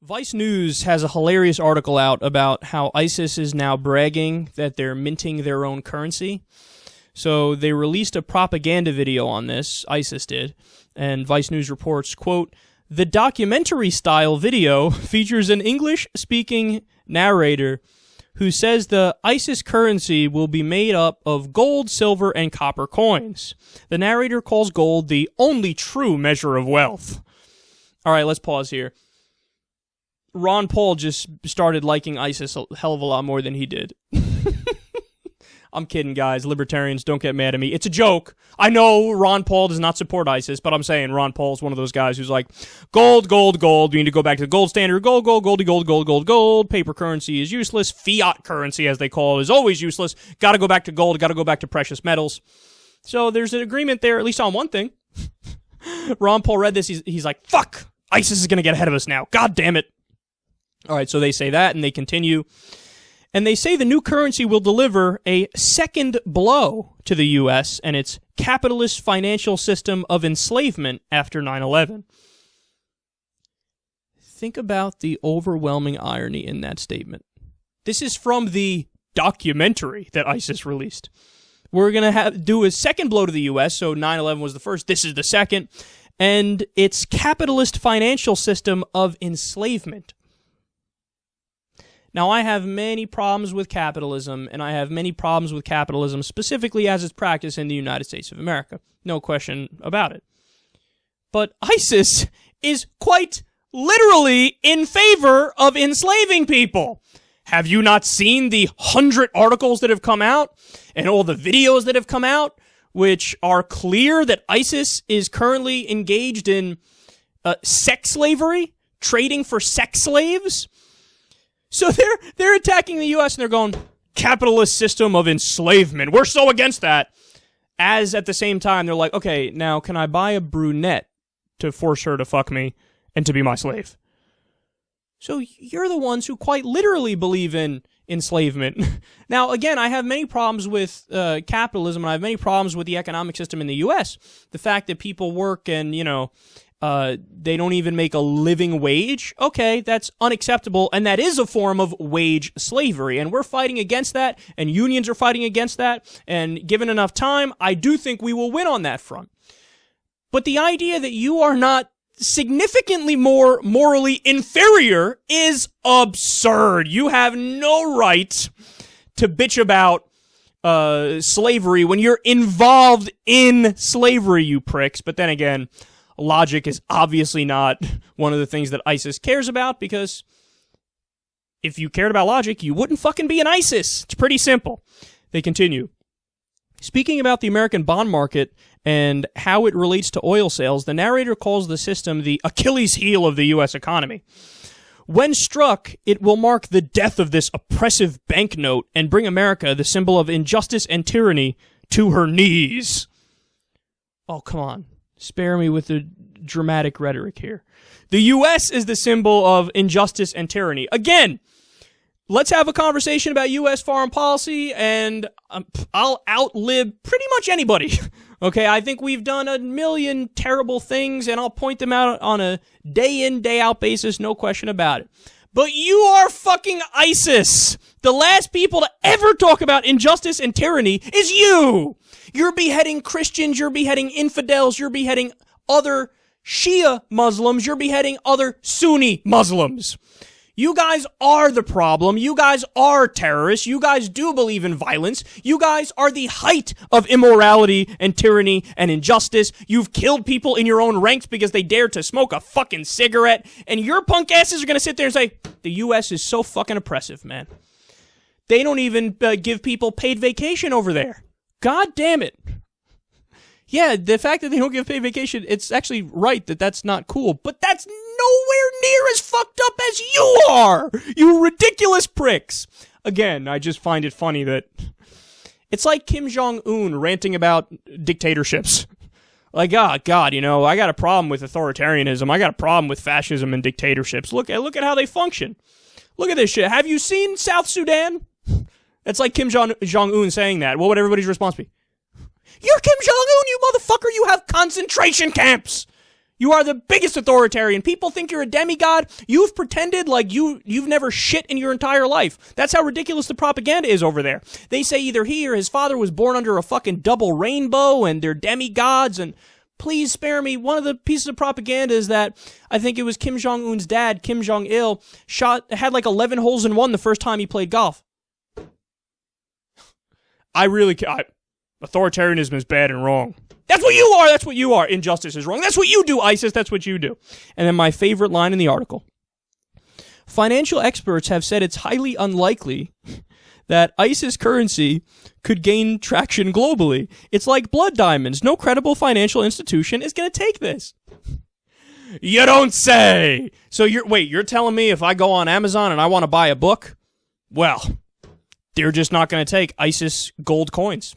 Vice News has a hilarious article out about how ISIS is now bragging that they're minting their own currency. So they released a propaganda video on this, ISIS did, and Vice News reports, quote, "The documentary-style video features an English-speaking narrator who says the ISIS currency will be made up of gold, silver, and copper coins. The narrator calls gold the only true measure of wealth." All right, let's pause here. Ron Paul just started liking ISIS a hell of a lot more than he did. I'm kidding, guys. Libertarians, don't get mad at me. It's a joke. I know Ron Paul does not support ISIS, but I'm saying Ron Paul's one of those guys who's like, gold, gold, gold. We need to go back to the gold standard. Gold, gold, gold, gold, gold, gold, gold. Paper currency is useless. Fiat currency, as they call it, is always useless. Got to go back to gold. Got to go back to precious metals. So there's an agreement there, at least on one thing. Ron Paul read this. He's like, fuck! ISIS is going to get ahead of us now. God damn it. All right, so they say that, and they continue. And they say the new currency will deliver a second blow to the U.S. and its capitalist financial system of enslavement after 9/11. Think about the overwhelming irony in that statement. This is from the documentary that ISIS released. We're going to do a second blow to the U.S., so 9/11 was the first, this is the second, and its capitalist financial system of enslavement. Now, I have many problems with capitalism, and I have many problems with capitalism specifically as it's practiced in the United States of America. No question about it. But ISIS is quite literally in favor of enslaving people. Have you not seen the 100 articles that have come out and all the videos that have come out, which are clear that ISIS is currently engaged in sex slavery, trading for sex slaves? So they're attacking the U.S. and they're going, capitalist system of enslavement. We're so against that. As at the same time, they're like, okay, now can I buy a brunette to force her to fuck me and to be my slave? So you're the ones who quite literally believe in enslavement. Now, again, I have many problems with capitalism, and I have many problems with the economic system in the U.S. The fact that people work and, they don't even make a living wage. Okay, that's unacceptable, and that is a form of wage slavery, and we're fighting against that, and unions are fighting against that, and given enough time, I do think we will win on that front. But the idea that you are not significantly more morally inferior is absurd. You have no right to bitch about slavery when you're involved in slavery, you pricks. But then again, logic is obviously not one of the things that ISIS cares about, because if you cared about logic, you wouldn't fucking be in ISIS. It's pretty simple. They continue. Speaking about the American bond market and how it relates to oil sales, the narrator calls the system the Achilles heel of the U.S. economy. When struck, it will mark the death of this oppressive banknote and bring America, the symbol of injustice and tyranny, to her knees. Oh, come on. Spare me with the dramatic rhetoric here. The U.S. is the symbol of injustice and tyranny. Again, let's have a conversation about U.S. foreign policy, and I'll outlib pretty much anybody. Okay, I think we've done a million terrible things, and I'll point them out on a day-in, day-out basis, no question about it. But you are fucking ISIS. The last people to ever talk about injustice and tyranny is you. You're beheading Christians, you're beheading infidels, you're beheading other Shia Muslims, you're beheading other Sunni Muslims. You guys are the problem. You guys are terrorists. You guys do believe in violence. You guys are the height of immorality and tyranny and injustice. You've killed people in your own ranks because they dared to smoke a fucking cigarette. And your punk asses are going to sit there and say, the U.S. is so fucking oppressive, man. They don't even give people paid vacation over there. God damn it. Yeah, the fact that they don't give paid vacation, it's actually right that that's not cool, but that's nowhere near as fucked up as you are, you ridiculous pricks. Again, I just find it funny that it's like Kim Jong-un ranting about dictatorships. Like, oh, God, I got a problem with authoritarianism. I got a problem with fascism and dictatorships. Look at how they function. Look at this shit. Have you seen South Sudan? That's like Kim Jong-un saying that. What would everybody's response be? You're Kim Jong-un, you motherfucker! You have concentration camps! You are the biggest authoritarian. People think you're a demigod. You've pretended like you've never shit in your entire life. That's how ridiculous the propaganda is over there. They say either he or his father was born under a fucking double rainbow and they're demigods, and please spare me. One of the pieces of propaganda is that I think it was Kim Jong-un's dad, Kim Jong-il, had like 11 holes in one the first time he played golf. Authoritarianism is bad and wrong. That's what you are. That's what you are. Injustice is wrong. That's what you do, ISIS. That's what you do. And then my favorite line in the article. Financial experts have said it's highly unlikely that ISIS currency could gain traction globally. It's like blood diamonds. No credible financial institution is going to take this. You don't say. So you're telling me if I go on Amazon and I want to buy a book, well, they're just not going to take ISIS gold coins.